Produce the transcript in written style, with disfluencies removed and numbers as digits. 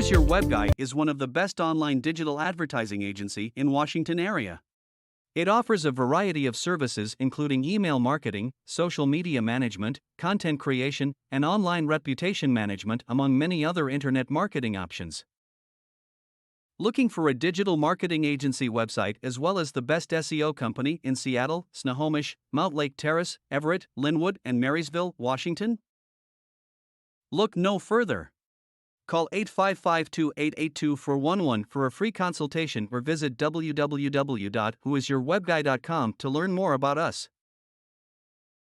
Who's Your Web Guy is one of the best online digital advertising agency in Washington area. It offers a variety of services including email marketing, social media management, content creation, and online reputation management among many other internet marketing options. Looking for a digital marketing agency website as well as the best SEO company in Seattle, Snohomish, Mount Lake Terrace, Everett, Linwood, and Marysville, Washington? Look no further. Call 855-2882-411 for a free consultation or visit www.whoisyourwebguy.com to learn more about us.